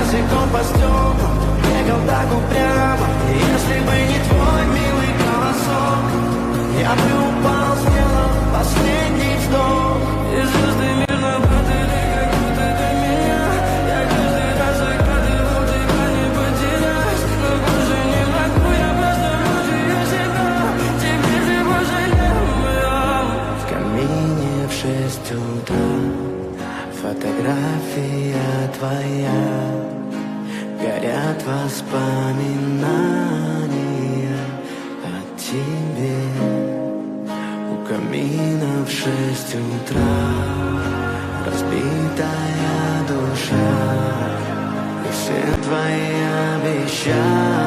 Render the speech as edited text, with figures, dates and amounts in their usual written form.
босиком по стеклам, бегал так упрямо. Если бы не твой милый голосок, я бы упал, сделал последний вздох. И звезды мирно падали, как будто до меня. Я каждый раз загадывал тебя не потерять, но больше не могу, я просто мучаю себя. Теперь ты больше не моя. В камине в 6 утра фотография твоя, горят воспоминания о тебе. У камина в 6 утра разбитая душа, и все твои обещания